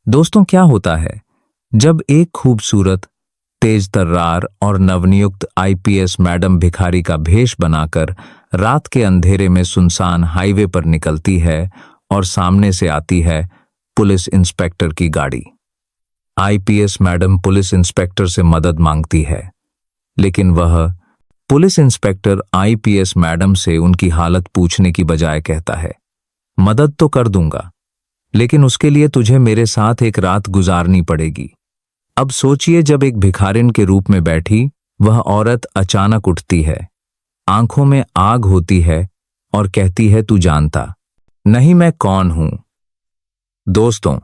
दोस्तों, क्या होता है जब एक खूबसूरत, तेज तर्रार और नवनियुक्त आईपीएस मैडम भिखारी का भेष बनाकर रात के अंधेरे में सुनसान हाईवे पर निकलती है और सामने से आती है पुलिस इंस्पेक्टर की गाड़ी। आईपीएस मैडम पुलिस इंस्पेक्टर से मदद मांगती है, लेकिन वह पुलिस इंस्पेक्टर आईपीएस मैडम से उनकी हालत पूछने की बजाय कहता है, मदद तो कर दूंगा, लेकिन उसके लिए तुझे मेरे साथ एक रात गुजारनी पड़ेगी। अब सोचिए, जब एक भिखारिन के रूप में बैठी वह औरत अचानक उठती है, आंखों में आग होती है और कहती है, तू जानता नहीं मैं कौन हूं। दोस्तों,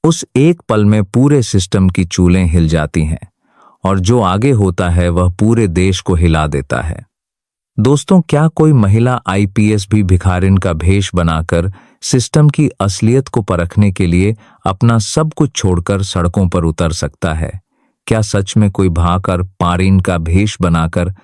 उस एक पल में पूरे सिस्टम की चूलें हिल जाती हैं और जो आगे होता है वह पूरे देश को हिला देता है। दोस्तों, क्या कोई महिला आईपीएस भी भिखारिन का भेष बनाकर सिस्टम की असलियत को परखने के लिए अपना सब कुछ छोड़कर सड़कों पर उतर सकता है? क्या सच में कोई भाकर पारीन का भेष बनाकर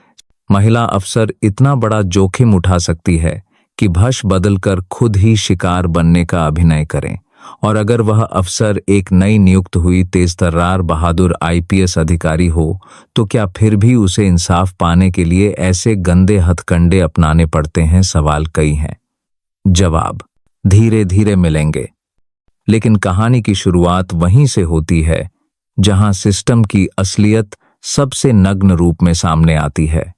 महिला अफसर इतना बड़ा जोखिम उठा सकती है कि भष बदलकर खुद ही शिकार बनने का अभिनय करें? और अगर वह अफसर एक नई नियुक्त हुई तेजतर्रार बहादुर आईपीएस अधिकारी हो, तो क्या फिर भी उसे इंसाफ पाने के लिए ऐसे गंदे हथकंडे अपनाने पड़ते हैं? सवाल कई हैं, जवाब धीरे धीरे मिलेंगे। लेकिन कहानी की शुरुआत वहीं से होती है जहां सिस्टम की असलियत सबसे नग्न रूप में सामने आती है।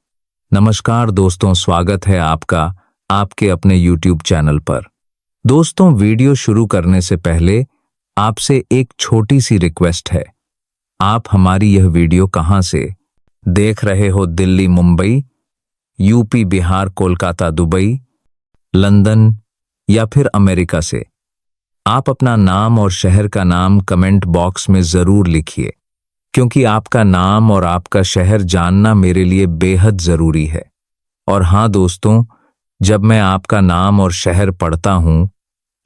नमस्कार दोस्तों, स्वागत है आपका आपके अपने यूट्यूब चैनल पर। दोस्तों, वीडियो शुरू करने से पहले आपसे एक छोटी सी रिक्वेस्ट है। आप हमारी यह वीडियो कहां से देख रहे हो? Delhi, Mumbai, UP, Bihar, Kolkata, Dubai, London या फिर अमेरिका से? आप अपना नाम और शहर का नाम कमेंट बॉक्स में जरूर लिखिए, क्योंकि आपका नाम और आपका शहर जानना मेरे लिए बेहद जरूरी है। और हां दोस्तों, जब मैं आपका नाम और शहर पढ़ता हूं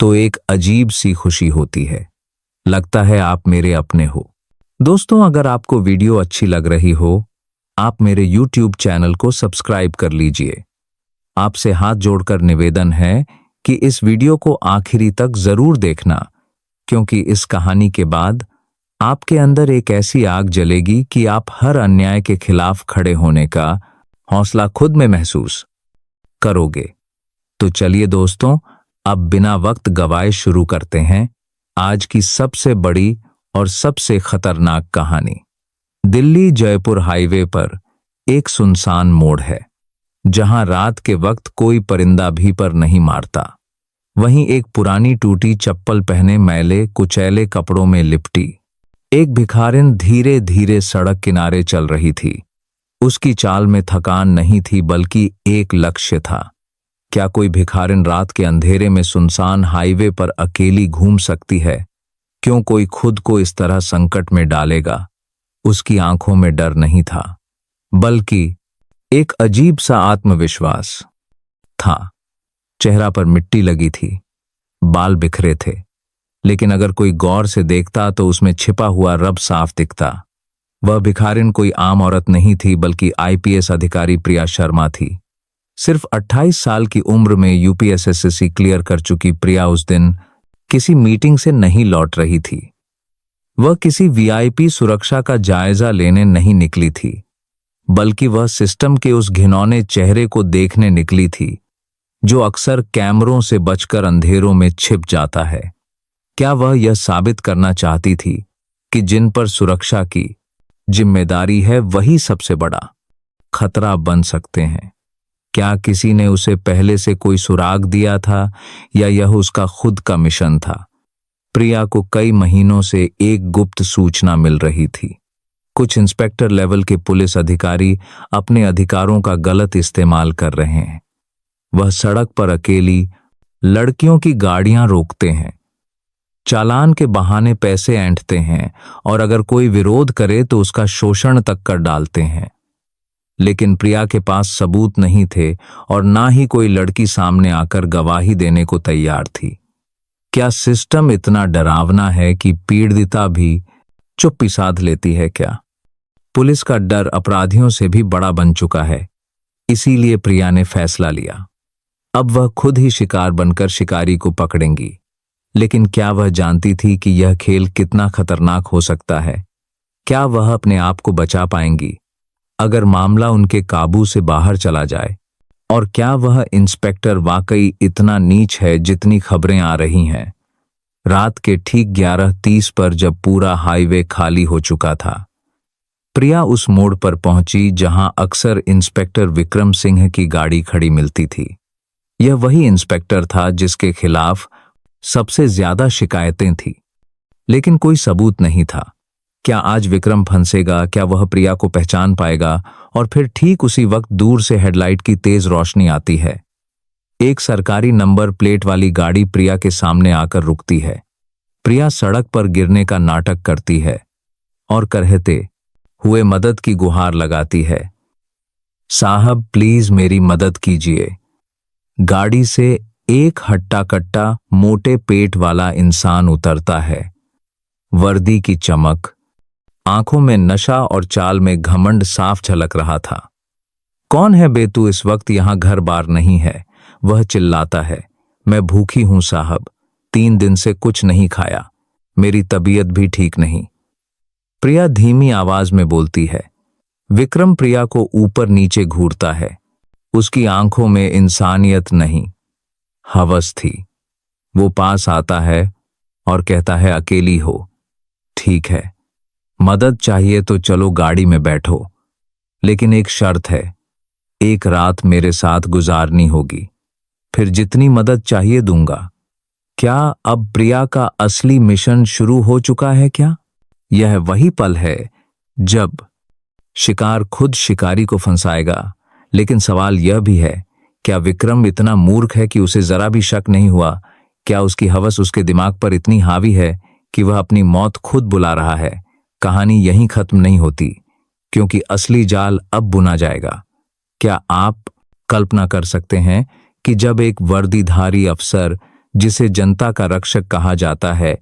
तो एक अजीब सी खुशी होती है, लगता है आप मेरे अपने हो। दोस्तों, अगर आपको वीडियो अच्छी लग रही हो, आप मेरे यूट्यूब चैनल को सब्सक्राइब कर लीजिए। आपसे हाथ जोड़कर निवेदन है कि इस वीडियो को आखिरी तक जरूर देखना, क्योंकि इस कहानी के बाद आपके अंदर एक ऐसी आग जलेगी कि आप हर अन्याय के खिलाफ खड़े होने का हौसला खुद में महसूस करोगे। तो चलिए दोस्तों, अब बिना वक्त गवाए शुरू करते हैं आज की सबसे बड़ी और सबसे खतरनाक कहानी। दिल्ली जयपुर हाईवे पर एक सुनसान मोड़ है, जहां रात के वक्त कोई परिंदा भी पर नहीं मारता। वहीं एक पुरानी टूटी चप्पल पहने मैले कुचैले कपड़ों में लिपटी एक भिखारिन धीरे धीरे सड़क किनारे चल रही थी। उसकी चाल में थकान नहीं थी, बल्कि एक लक्ष्य था। क्या कोई भिखारिन रात के अंधेरे में सुनसान हाईवे पर अकेली घूम सकती है? क्यों कोई खुद को इस तरह संकट में डालेगा? उसकी आंखों में डर नहीं था, बल्कि एक अजीब सा आत्मविश्वास था। चेहरा पर मिट्टी लगी थी, बाल बिखरे थे, लेकिन अगर कोई गौर से देखता तो उसमें छिपा हुआ रब साफ दिखता। वह भिखारिन कोई आम औरत नहीं थी, बल्कि आईपीएस अधिकारी प्रिया शर्मा थी। सिर्फ 28 साल की उम्र में यूपीएसएससी क्लियर कर चुकी प्रिया उस दिन किसी मीटिंग से नहीं लौट रही थी। वह किसी वीआईपी सुरक्षा का जायजा लेने नहीं निकली थी, बल्कि वह सिस्टम के उस घिनौने चेहरे को देखने निकली थी जो अक्सर कैमरों से बचकर अंधेरों में छिप जाता है। क्या वह यह साबित करना चाहती थी कि जिन पर सुरक्षा की जिम्मेदारी है वही सबसे बड़ा खतरा बन सकते हैं? क्या किसी ने उसे पहले से कोई सुराग दिया था, या यह उसका खुद का मिशन था? प्रिया को कई महीनों से एक गुप्त सूचना मिल रही थी। कुछ इंस्पेक्टर लेवल के पुलिस अधिकारी अपने अधिकारों का गलत इस्तेमाल कर रहे हैं। वह सड़क पर अकेली लड़कियों की गाड़ियां रोकते हैं, चालान के बहाने पैसे ऐंठते हैं, और अगर कोई विरोध करे तो उसका शोषण तक कर डालते हैं। लेकिन प्रिया के पास सबूत नहीं थे, और ना ही कोई लड़की सामने आकर गवाही देने को तैयार थी। क्या सिस्टम इतना डरावना है कि पीड़िता भी चुप्पी साध लेती है क्या? पुलिस का डर अपराधियों से भी बड़ा बन चुका है। इसीलिए प्रिया ने फैसला लिया, अब वह खुद ही शिकार बनकर शिकारी को पकड़ेंगी। लेकिन क्या वह जानती थी कि यह खेल कितना खतरनाक हो सकता है? क्या वह अपने आप को बचा पाएंगी अगर मामला उनके काबू से बाहर चला जाए? और क्या वह इंस्पेक्टर वाकई इतना नीच है जितनी खबरें आ रही हैं? रात के ठीक 11:30 पर जब पूरा हाईवे खाली हो चुका था, प्रिया उस मोड़ पर पहुंची जहां अक्सर इंस्पेक्टर विक्रम सिंह की गाड़ी खड़ी मिलती थी। यह वही इंस्पेक्टर था जिसके खिलाफ सबसे ज्यादा शिकायतें थी, लेकिन कोई सबूत नहीं था। क्या आज विक्रम फंसेगा? क्या वह प्रिया को पहचान पाएगा? और फिर ठीक उसी वक्त दूर से हेडलाइट की तेज रोशनी आती है। एक सरकारी नंबर प्लेट वाली गाड़ी प्रिया के सामने आकर रुकती है। प्रिया सड़क पर गिरने का नाटक करती है और कहते हुए मदद की गुहार लगाती है, साहब प्लीज मेरी मदद कीजिए। गाड़ी से एक हट्टा कट्टा मोटे पेट वाला इंसान उतरता है। वर्दी की चमक, आंखों में नशा और चाल में घमंड साफ झलक रहा था। कौन है बे तू? इस वक्त यहां घर बार नहीं है। वह चिल्लाता है, मैं भूखी हूं साहब, 3 दिन से कुछ नहीं खाया, मेरी तबीयत भी ठीक नहीं। प्रिया धीमी आवाज में बोलती है। विक्रम प्रिया को ऊपर नीचे घूरता है। उसकी आंखों में इंसानियत नहीं, हवस थी। वो पास आता है और कहता है, अकेली हो? ठीक है, मदद चाहिए तो चलो गाड़ी में बैठो, लेकिन एक शर्त है, एक रात मेरे साथ गुजारनी होगी, फिर जितनी मदद चाहिए दूंगा। क्या अब प्रिया का असली मिशन शुरू हो चुका है क्या? यह वही पल है जब शिकार खुद शिकारी को फंसाएगा। लेकिन सवाल यह भी है, क्या विक्रम इतना मूर्ख है कि उसे जरा भी शक नहीं हुआ? क्या उसकी हवस उसके दिमाग पर इतनी हावी है कि वह अपनी मौत खुद बुला रहा है? कहानी यहीं खत्म नहीं होती, क्योंकि असली जाल अब बुना जाएगा। क्या आप कल्पना कर सकते हैं कि जब एक वर्दीधारी अफसर, जिसे जनता का रक्षक कहा जाता है,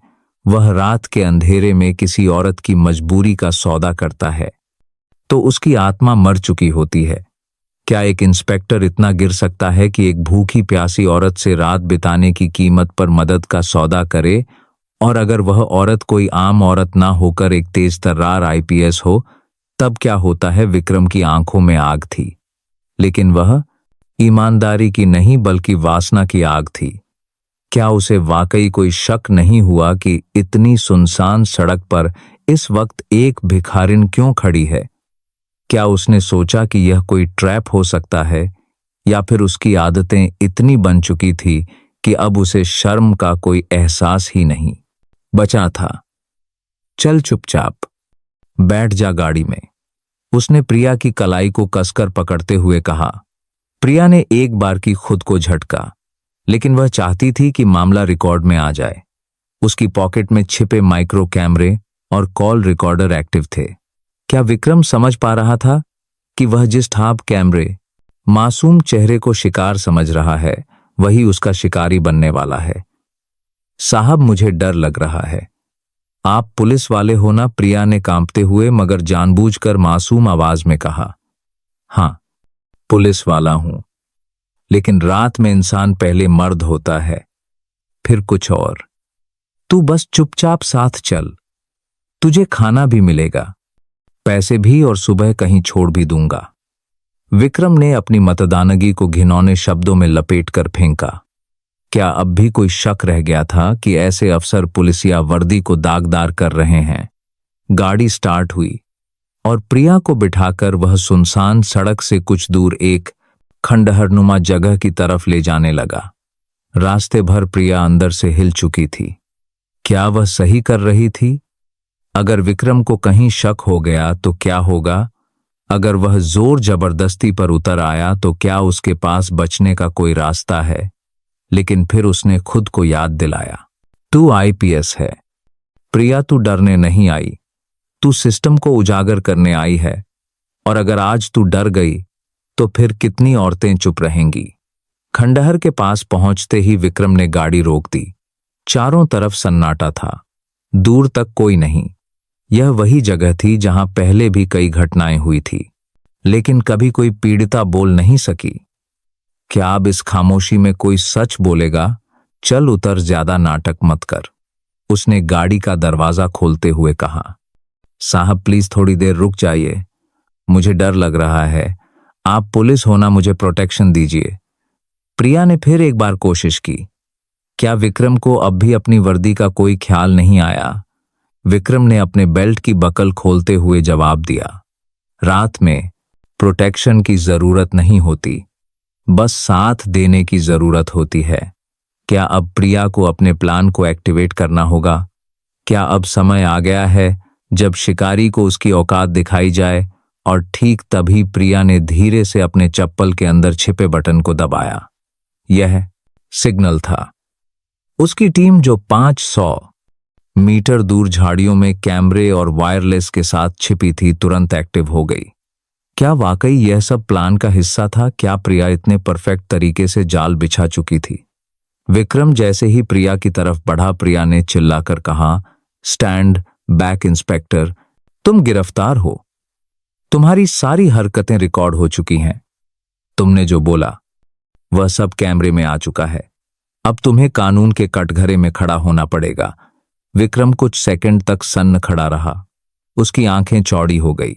वह रात के अंधेरे में किसी औरत की मजबूरी का सौदा करता है, तो उसकी आत्मा मर चुकी होती है? क्या एक इंस्पेक्टर इतना गिर सकता है कि एक भूखी प्यासी औरत से रात बिताने की कीमत पर मदद का सौदा करे? और अगर वह औरत कोई आम औरत ना होकर एक तेज तर्रार आईपीएस हो, तब क्या होता है? विक्रम की आंखों में आग थी, लेकिन वह ईमानदारी की नहीं बल्कि वासना की आग थी। क्या उसे वाकई कोई शक नहीं हुआ कि इतनी सुनसान सड़क पर इस वक्त एक भिखारिन क्यों खड़ी है? क्या उसने सोचा कि यह कोई ट्रैप हो सकता है, या फिर उसकी आदतें इतनी बन चुकी थी कि अब उसे शर्म का कोई एहसास ही नहीं बचा था? चल चुपचाप बैठ जा गाड़ी में, उसने प्रिया की कलाई को कसकर पकड़ते हुए कहा। प्रिया ने एक बार की खुद को झटका, लेकिन वह चाहती थी कि मामला रिकॉर्ड में आ जाए। उसकी पॉकेट में छिपे माइक्रो कैमरे और कॉल रिकॉर्डर एक्टिव थे। क्या विक्रम समझ पा रहा था कि वह जिस ठाप कैमरे मासूम चेहरे को शिकार समझ रहा है, वही उसका शिकारी बनने वाला है? साहब मुझे डर लग रहा है। आप पुलिस वाले हो ना? प्रिया ने कांपते हुए मगर जानबूझकर मासूम आवाज में कहा। हां, पुलिस वाला हूं, लेकिन रात में इंसान पहले मर्द होता है, फिर कुछ और। तू बस चुपचाप साथ चल, तुझे खाना भी मिलेगा, पैसे भी, और सुबह कहीं छोड़ भी दूंगा। विक्रम ने अपनी मतदानगी को घिनौने शब्दों में लपेटकर फेंका। क्या अब भी कोई शक रह गया था कि ऐसे अफसर पुलिसिया वर्दी को दागदार कर रहे हैं? गाड़ी स्टार्ट हुई और प्रिया को बिठाकर वह सुनसान सड़क से कुछ दूर एक खंडहरनुमा जगह की तरफ ले जाने लगा। रास्ते भर प्रिया अंदर से हिल चुकी थी। क्या वह सही कर रही थी? अगर विक्रम को कहीं शक हो गया तो क्या होगा? अगर वह जोर जबरदस्ती पर उतर आया तो क्या उसके पास बचने का कोई रास्ता है? लेकिन फिर उसने खुद को याद दिलाया, तू आईपीएस है प्रिया, तू डरने नहीं आई, तू सिस्टम को उजागर करने आई है। और अगर आज तू डर गई तो फिर कितनी औरतें चुप रहेंगी? खंडहर के पास पहुंचते ही विक्रम ने गाड़ी रोक दी। चारों तरफ सन्नाटा था, दूर तक कोई नहीं। यह वही जगह थी जहां पहले भी कई घटनाएं हुई थी, लेकिन कभी कोई पीड़िता बोल नहीं सकी। क्या अब इस खामोशी में कोई सच बोलेगा? चल उतर, ज्यादा नाटक मत कर। उसने गाड़ी का दरवाजा खोलते हुए कहा। साहब प्लीज थोड़ी देर रुक जाइए, मुझे डर लग रहा है। आप पुलिस होना, मुझे प्रोटेक्शन दीजिए। प्रिया ने फिर एक बार कोशिश की। क्या विक्रम को अब भी अपनी वर्दी का कोई ख्याल नहीं आया? विक्रम ने अपने बेल्ट की बकल खोलते हुए जवाब दिया, रात में प्रोटेक्शन की जरूरत नहीं होती, बस साथ देने की जरूरत होती है। क्या अब प्रिया को अपने प्लान को एक्टिवेट करना होगा? क्या अब समय आ गया है जब शिकारी को उसकी औकात दिखाई जाए? और ठीक तभी प्रिया ने धीरे से अपने चप्पल के अंदर छिपे बटन को दबाया। यह सिग्नल था। उसकी टीम जो 500 मीटर दूर झाड़ियों में कैमरे और वायरलेस के साथ छिपी थी, तुरंत एक्टिव हो गई। क्या वाकई यह सब प्लान का हिस्सा था? क्या प्रिया इतने परफेक्ट तरीके से जाल बिछा चुकी थी? विक्रम जैसे ही प्रिया की तरफ बढ़ा, प्रिया ने चिल्लाकर कहा, स्टैंड बैक इंस्पेक्टर, तुम गिरफ्तार हो। तुम्हारी सारी हरकतें रिकॉर्ड हो चुकी हैं। तुमने जो बोला वह सब कैमरे में आ चुका है। अब तुम्हें कानून के कटघरे में खड़ा होना पड़ेगा। विक्रम कुछ सेकंड तक सन्न खड़ा रहा। उसकी आंखें चौड़ी हो गई,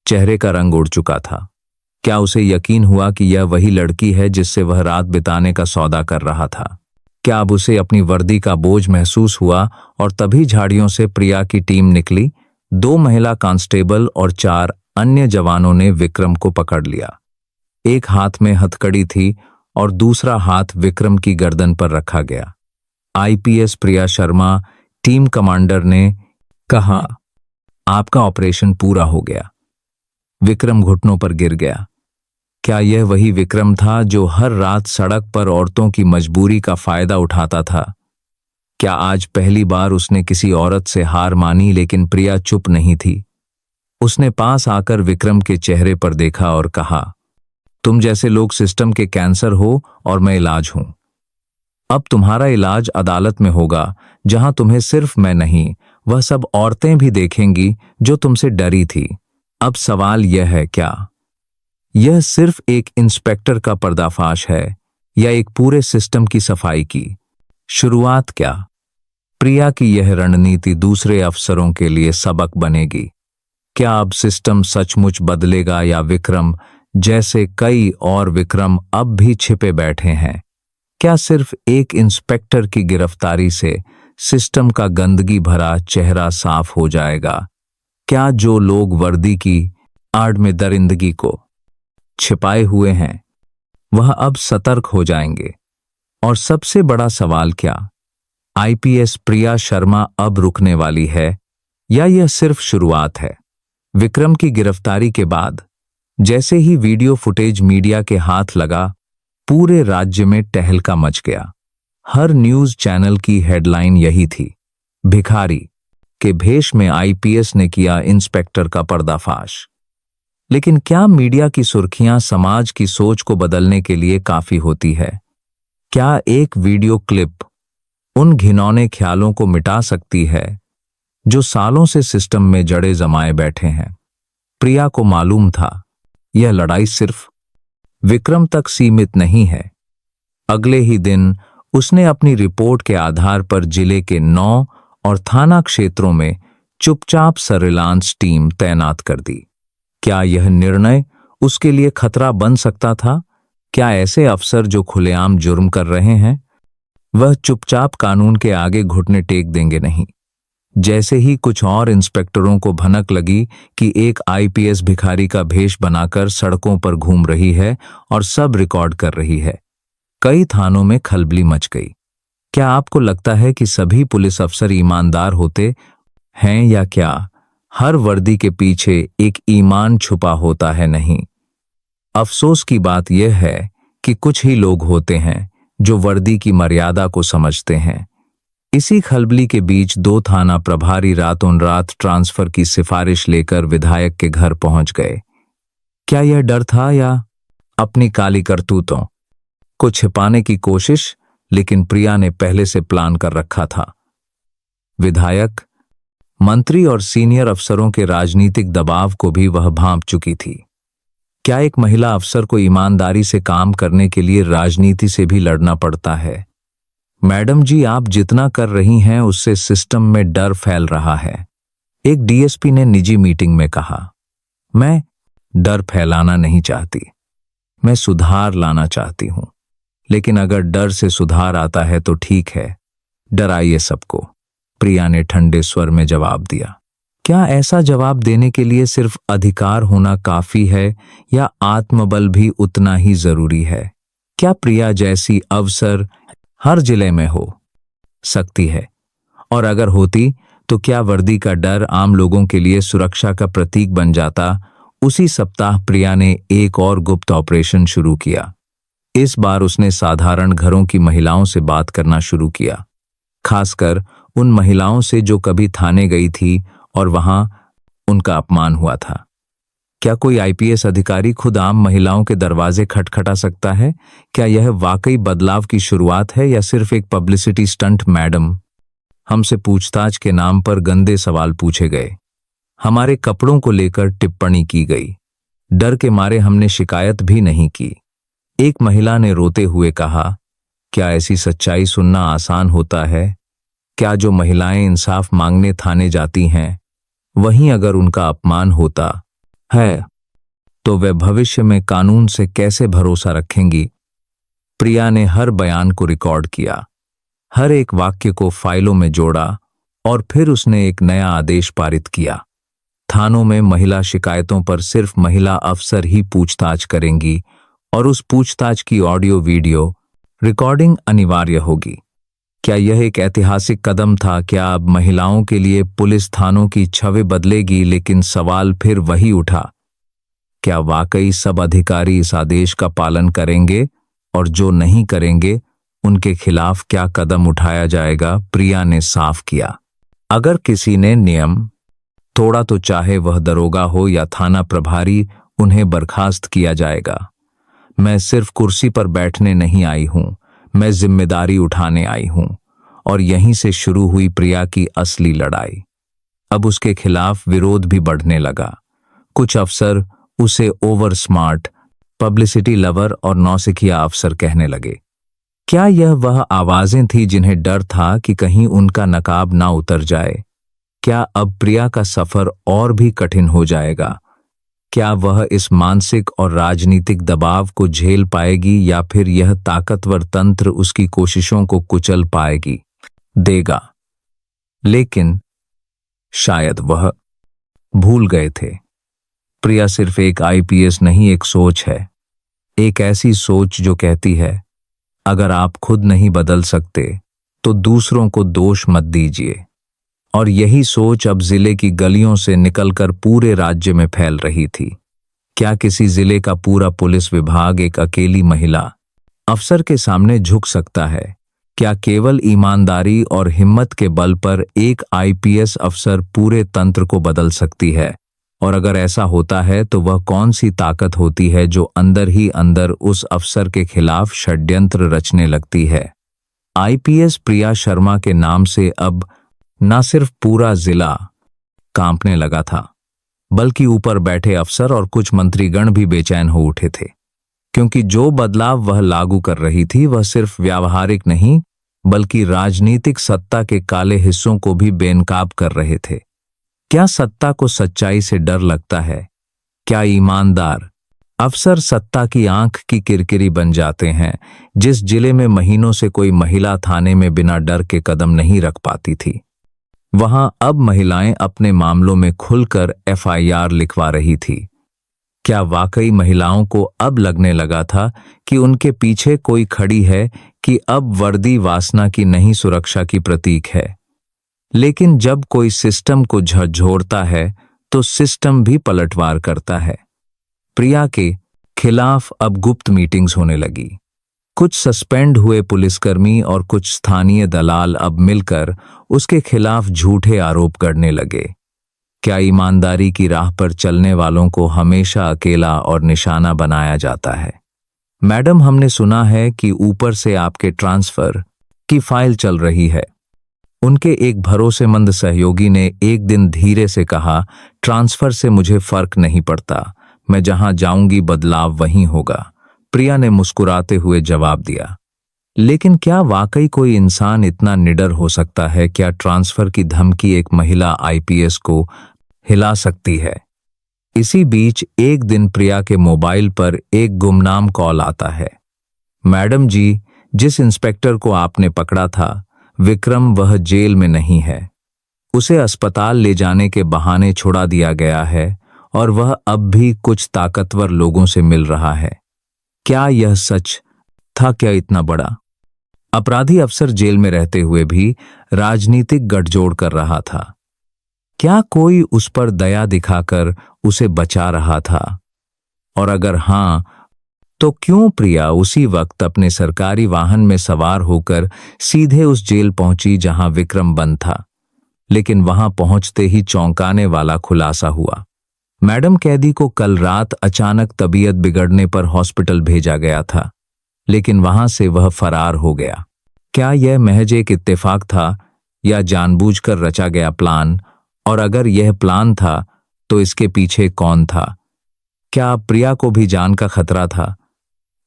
चेहरे का रंग उड़ चुका था। क्या उसे यकीन हुआ कि यह वही लड़की है जिससे वह रात बिताने का सौदा कर रहा था? क्या अब उसे अपनी वर्दी का बोझ महसूस हुआ? और तभी झाड़ियों से प्रिया की टीम निकली। 2 महिला कांस्टेबल और 4 अन्य जवानों ने विक्रम को पकड़ लिया। एक हाथ में हथकड़ी थी और दूसरा हाथ विक्रम की गर्दन पर रखा गया। IPS Priya Sharma, team commander ने कहा, आपका ऑपरेशन पूरा हो गया। विक्रम घुटनों पर गिर गया। क्या यह वही विक्रम था जो हर रात सड़क पर औरतों की मजबूरी का फायदा उठाता था? क्या आज पहली बार उसने किसी औरत से हार मानी? लेकिन प्रिया चुप नहीं थी। उसने पास आकर विक्रम के चेहरे पर देखा और कहा, तुम जैसे लोग सिस्टम के कैंसर हो और मैं इलाज हूं। अब तुम्हारा इलाज अदालत में होगा, जहां तुम्हें सिर्फ मैं नहीं, वह सब औरतें भी देखेंगी जो तुमसे डरी थी। अब सवाल यह है, क्या यह सिर्फ एक इंस्पेक्टर का पर्दाफाश है या एक पूरे सिस्टम की सफाई की शुरुआत? क्या प्रिया की यह रणनीति दूसरे अफसरों के लिए सबक बनेगी? क्या अब सिस्टम सचमुच बदलेगा या विक्रम जैसे कई और विक्रम अब भी छिपे बैठे हैं? क्या सिर्फ एक इंस्पेक्टर की गिरफ्तारी से सिस्टम का गंदगी भरा चेहरा साफ हो जाएगा? क्या जो लोग वर्दी की आड़ में दरिंदगी को छिपाए हुए हैं वह अब सतर्क हो जाएंगे? और सबसे बड़ा सवाल, क्या आईपीएस प्रिया शर्मा अब रुकने वाली है या यह सिर्फ शुरुआत है? विक्रम की गिरफ्तारी के बाद जैसे ही वीडियो फुटेज मीडिया के हाथ लगा, पूरे राज्य में टहलका मच गया। हर न्यूज चैनल की हेडलाइन यही थी, भिखारी के भेष में आईपीएस ने किया इंस्पेक्टर का पर्दाफाश। लेकिन क्या मीडिया की सुर्खियां समाज की सोच को बदलने के लिए काफी होती है? क्या एक वीडियो क्लिप उन घिनौने ख्यालों को मिटा सकती है जो सालों से सिस्टम में जड़े जमाए बैठे हैं? प्रिया को मालूम था यह लड़ाई सिर्फ विक्रम तक सीमित नहीं है। अगले ही दिन उसने अपनी रिपोर्ट के आधार पर जिले के 9 और थाना क्षेत्रों में चुपचाप सर्विलांस टीम तैनात कर दी। क्या यह निर्णय उसके लिए खतरा बन सकता था? क्या ऐसे अफसर जो खुलेआम जुर्म कर रहे हैं, वह चुपचाप कानून के आगे घुटने टेक देंगे? नहीं। जैसे ही कुछ और इंस्पेक्टरों को भनक लगी कि एक आईपीएस भिखारी का भेष बनाकर सड़कों पर घूम रही है और सब रिकॉर्ड कर रही है, कई थानों में खलबली मच गई। क्या आपको लगता है कि सभी पुलिस अफसर ईमानदार होते हैं या क्या हर वर्दी के पीछे एक ईमान छुपा होता है? नहीं। अफसोस की बात यह है कि कुछ ही लोग होते हैं जो वर्दी की मर्यादा को समझते हैं। इसी खलबली के बीच 2 थाना प्रभारी रातों रात ट्रांसफर की सिफारिश लेकर विधायक के घर पहुंच गए। क्या यह डर था या अपनी काली करतूतों को छिपाने की कोशिश? लेकिन प्रिया ने पहले से प्लान कर रखा था। विधायक, मंत्री और सीनियर अफसरों के राजनीतिक दबाव को भी वह भांप चुकी थी। क्या एक महिला अफसर को ईमानदारी से काम करने के लिए राजनीति से भी लड़ना पड़ता है? मैडम जी, आप जितना कर रही हैं उससे सिस्टम में डर फैल रहा है, एक डीएसपी ने निजी मीटिंग में कहा। मैं डर फैलाना नहीं चाहती, मैं सुधार लाना चाहती हूं। लेकिन अगर डर से सुधार आता है तो ठीक है, डराइए सबको, प्रिया ने ठंडे स्वर में जवाब दिया। क्या ऐसा जवाब देने के लिए सिर्फ अधिकार होना काफी है या आत्मबल भी उतना ही जरूरी है? क्या प्रिया जैसी अवसर हर जिले में हो सकती है? और अगर होती तो क्या वर्दी का डर आम लोगों के लिए सुरक्षा का प्रतीक बन जाता? उसी सप्ताह प्रिया ने एक और गुप्त ऑपरेशन शुरू किया। इस बार उसने साधारण घरों की महिलाओं से बात करना शुरू किया, खासकर उन महिलाओं से जो कभी थाने गई थी और वहां उनका अपमान हुआ था। क्या कोई आईपीएस अधिकारी खुद आम महिलाओं के दरवाजे खटखटा सकता है? क्या यह वाकई बदलाव की शुरुआत है या सिर्फ एक पब्लिसिटी स्टंट? मैडम, हमसे पूछताछ के नाम पर गंदे सवाल पूछे गए, हमारे कपड़ों को लेकर टिप्पणी की गई, डर के मारे हमने शिकायत भी नहीं की। एक महिला ने रोते हुए कहा, क्या ऐसी सच्चाई सुनना आसान होता है? क्या जो महिलाएं इंसाफ मांगने थाने जाती हैं, वहीं अगर उनका अपमान होता है तो वे भविष्य में कानून से कैसे भरोसा रखेंगी? प्रिया ने हर बयान को रिकॉर्ड किया, हर एक वाक्य को फाइलों में जोड़ा और फिर उसने एक नया आदेश पारित किया। थानों में महिला शिकायतों पर सिर्फ महिला अफसर ही पूछताछ करेंगी और उस पूछताछ की ऑडियो वीडियो रिकॉर्डिंग अनिवार्य होगी। क्या यह एक ऐतिहासिक कदम था? क्या अब महिलाओं के लिए पुलिस थानों की छवि बदलेगी? लेकिन सवाल फिर वही उठा, क्या वाकई सब अधिकारी इस आदेश का पालन करेंगे? और जो नहीं करेंगे उनके खिलाफ क्या कदम उठाया जाएगा? प्रिया ने साफ किया, अगर किसी ने नियम तोड़ा तो चाहे वह दरोगा हो या थाना प्रभारी, उन्हें बर्खास्त किया जाएगा। मैं सिर्फ कुर्सी पर बैठने नहीं आई हूं, मैं जिम्मेदारी उठाने आई हूं। और यहीं से शुरू हुई प्रिया की असली लड़ाई। अब उसके खिलाफ विरोध भी बढ़ने लगा। कुछ अफसर उसे ओवर स्मार्ट, पब्लिसिटी लवर और नौसिखिया अफसर कहने लगे। क्या यह वह आवाजें थी जिन्हें डर था कि कहीं उनका नकाब ना उतर जाए? क्या अब प्रिया का सफर और भी कठिन हो जाएगा? क्या वह इस मानसिक और राजनीतिक दबाव को झेल पाएगी या फिर यह ताकतवर तंत्र उसकी कोशिशों को कुचल पाएगी देगा? लेकिन शायद वह भूल गए थे, प्रिया सिर्फ एक आईपीएस नहीं, एक सोच है। एक ऐसी सोच जो कहती है, अगर आप खुद नहीं बदल सकते तो दूसरों को दोष मत दीजिए। और यही सोच अब जिले की गलियों से निकलकर पूरे राज्य में फैल रही थी। क्या किसी जिले का पूरा पुलिस विभाग एक अकेली महिला अफसर के सामने झुक सकता है? क्या केवल ईमानदारी और हिम्मत के बल पर एक आईपीएस अफसर पूरे तंत्र को बदल सकती है? और अगर ऐसा होता है तो वह कौन सी ताकत होती है जो अंदर ही अंदर उस अफसर के खिलाफ षड्यंत्र रचने लगती है? आईपीएस प्रिया शर्मा के नाम से अब न सिर्फ पूरा जिला कांपने लगा था, बल्कि ऊपर बैठे अफसर और कुछ मंत्रीगण भी बेचैन हो उठे थे, क्योंकि जो बदलाव वह लागू कर रही थी वह सिर्फ व्यावहारिक नहीं बल्कि राजनीतिक सत्ता के काले हिस्सों को भी बेनकाब कर रहे थे। क्या सत्ता को सच्चाई से डर लगता है? क्या ईमानदार अफसर सत्ता की आंख की किरकिरी बन जाते हैं? जिस जिले में महीनों से कोई महिला थाने में बिना डर के कदम नहीं रख पाती थी, वहां अब महिलाएं अपने मामलों में खुलकर एफआईआर लिखवा रही थी। क्या वाकई महिलाओं को अब लगने लगा था कि उनके पीछे कोई खड़ी है, कि अब वर्दी वासना की नहीं सुरक्षा की प्रतीक है? लेकिन जब कोई सिस्टम को झकझोरता है तो सिस्टम भी पलटवार करता है। प्रिया के खिलाफ अब गुप्त मीटिंग्स होने लगी। कुछ सस्पेंड हुए पुलिसकर्मी और कुछ स्थानीय दलाल अब मिलकर उसके खिलाफ झूठे आरोप करने लगे। क्या ईमानदारी की राह पर चलने वालों को हमेशा अकेला और निशाना बनाया जाता है? मैडम, हमने सुना है कि ऊपर से आपके ट्रांसफर की फाइल चल रही है। उनके एक भरोसेमंद सहयोगी ने एक दिन धीरे से कहा, ट्रांसफर से मुझे फर्क नहीं पड़ता, मैं जहां जाऊंगी बदलाव वहीं होगा। प्रिया ने मुस्कुराते हुए जवाब दिया, लेकिन क्या वाकई कोई इंसान इतना निडर हो सकता है? क्या ट्रांसफर की धमकी एक महिला आईपीएस को हिला सकती है? इसी बीच एक दिन प्रिया के मोबाइल पर एक गुमनाम कॉल आता है। मैडम जी, जिस इंस्पेक्टर को आपने पकड़ा था विक्रम, वह जेल में नहीं है। उसे अस्पताल ले जाने के बहाने छुड़ा दिया गया है और वह अब भी कुछ ताकतवर लोगों से मिल रहा है। क्या यह सच था? क्या इतना बड़ा अपराधी अफसर जेल में रहते हुए भी राजनीतिक गठजोड़ कर रहा था? क्या कोई उस पर दया दिखाकर उसे बचा रहा था? और अगर हां, तो क्यों प्रिया उसी वक्त अपने सरकारी वाहन में सवार होकर सीधे उस जेल पहुंची जहां विक्रम बंद था? लेकिन वहां पहुंचते ही चौंकाने वाला खुलासा हुआ। मैडम कैदी को कल रात अचानक तबीयत बिगड़ने पर हॉस्पिटल भेजा गया था, लेकिन वहां से वह फरार हो गया। क्या यह महज एक इत्तेफाक था या जानबूझकर रचा गया प्लान? और अगर यह प्लान था तो इसके पीछे कौन था? क्या प्रिया को भी जान का खतरा था?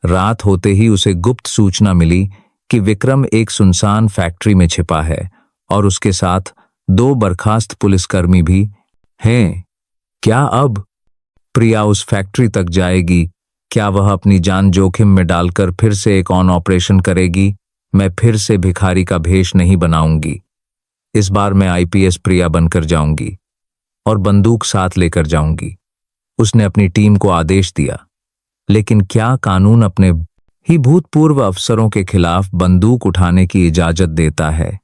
रात होते ही उसे गुप्त सूचना मिली कि विक्रम एक सुनसान फैक्ट्री में छिपा है और उसके साथ 2 बर्खास्त पुलिसकर्मी भी हैं। क्या अब प्रिया उस फैक्ट्री तक जाएगी? क्या वह अपनी जान जोखिम में डालकर फिर से एक ऑन ऑपरेशन करेगी? मैं फिर से भिखारी का भेष नहीं बनाऊंगी। इस बार मैं आईपीएस प्रिया बनकर जाऊंगी और बंदूक साथ लेकर जाऊंगी। उसने अपनी टीम को आदेश दिया। लेकिन क्या कानून अपने ही भूतपूर्व अफसरों के खिलाफ बंदूक उठाने की इजाजत देता है?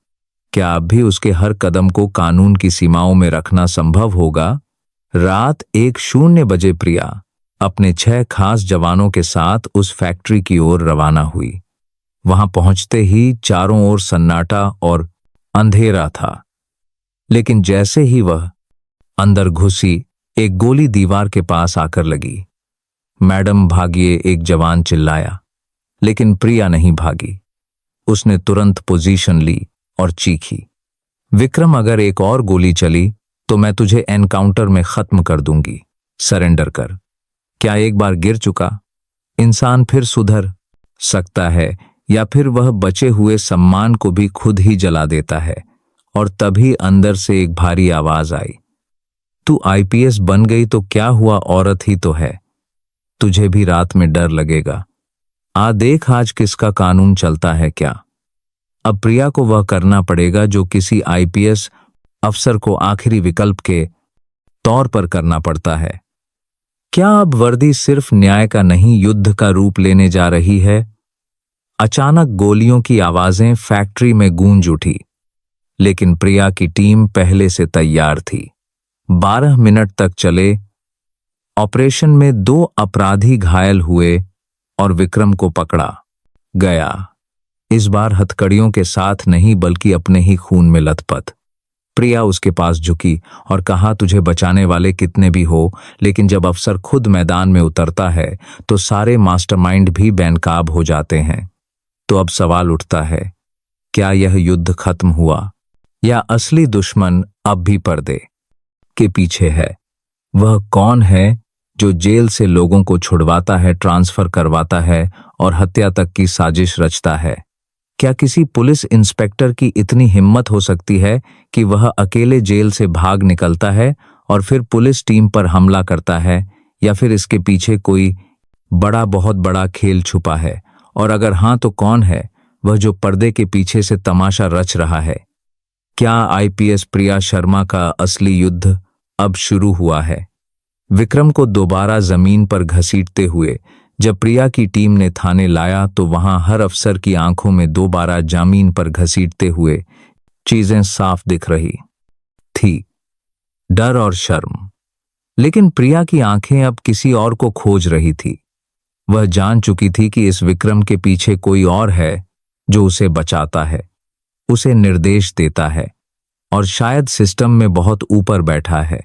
क्या अब भी उसके हर कदम को कानून की सीमाओं में रखना संभव होगा? रात 1:00 बजे प्रिया अपने 6 खास जवानों के साथ उस फैक्ट्री की ओर रवाना हुई। वहां पहुंचते ही चारों ओर सन्नाटा और अंधेरा था, लेकिन जैसे ही वह अंदर घुसी, एक गोली दीवार के पास आकर लगी। मैडम भागिए, एक जवान चिल्लाया, लेकिन प्रिया नहीं भागी। उसने तुरंत पोजीशन ली और चीखी, विक्रम, अगर एक और गोली चली तो मैं तुझे एनकाउंटर में खत्म कर दूंगी। सरेंडर कर। क्या एक बार गिर चुका इंसान फिर सुधर सकता है, या फिर वह बचे हुए सम्मान को भी खुद ही जला देता है? और तभी अंदर से एक भारी आवाज आई, तू आईपीएस बन गई तो क्या हुआ, औरत ही तो है। तुझे भी रात में डर लगेगा। आ देख आज किसका कानून चलता है। क्या अब प्रिया को वह करना पड़ेगा जो किसी आईपीएस अफसर को आखिरी विकल्प के तौर पर करना पड़ता है? क्या अब वर्दी सिर्फ न्याय का नहीं, युद्ध का रूप लेने जा रही है? अचानक गोलियों की आवाजें फैक्ट्री में गूंज उठी, लेकिन प्रिया की टीम पहले से तैयार थी। 12 मिनट तक चले ऑपरेशन में 2 अपराधी घायल हुए और विक्रम को पकड़ा गया। इस बार हथकड़ियों के साथ नहीं, बल्कि अपने ही खून में लथपथ। प्रिया उसके पास झुकी और कहा, तुझे बचाने वाले कितने भी हो, लेकिन जब अफसर खुद मैदान में उतरता है तो सारे मास्टरमाइंड भी बेनकाब हो जाते हैं। तो अब सवाल उठता है, क्या यह युद्ध खत्म हुआ या असली दुश्मन अब भी पर्दे के पीछे है? वह कौन है जो जेल से लोगों को छुड़वाता है, ट्रांसफर करवाता है और हत्या तक की साजिश रचता है? क्या किसी पुलिस इंस्पेक्टर की इतनी हिम्मत हो सकती है कि वह अकेले जेल से भाग निकलता है और फिर पुलिस टीम पर हमला करता है? या फिर इसके पीछे कोई बड़ा, बहुत बड़ा खेल छुपा है? और अगर हां, तो कौन है वह जो पर्दे के पीछे से तमाशा रच रहा है? क्या आईपीएस प्रिया शर्मा का असली युद्ध अब शुरू हुआ है? विक्रम को दोबारा जमीन पर घसीटते हुए जब प्रिया की टीम ने थाने लाया तो वहां हर अफसर की आंखों में दोबारा जमीन पर घसीटते हुए चीजें साफ दिख रही थी, डर और शर्म। लेकिन प्रिया की आंखें अब किसी और को खोज रही थी। वह जान चुकी थी कि इस विक्रम के पीछे कोई और है जो उसे बचाता है, उसे निर्देश देता है और शायद सिस्टम में बहुत ऊपर बैठा है।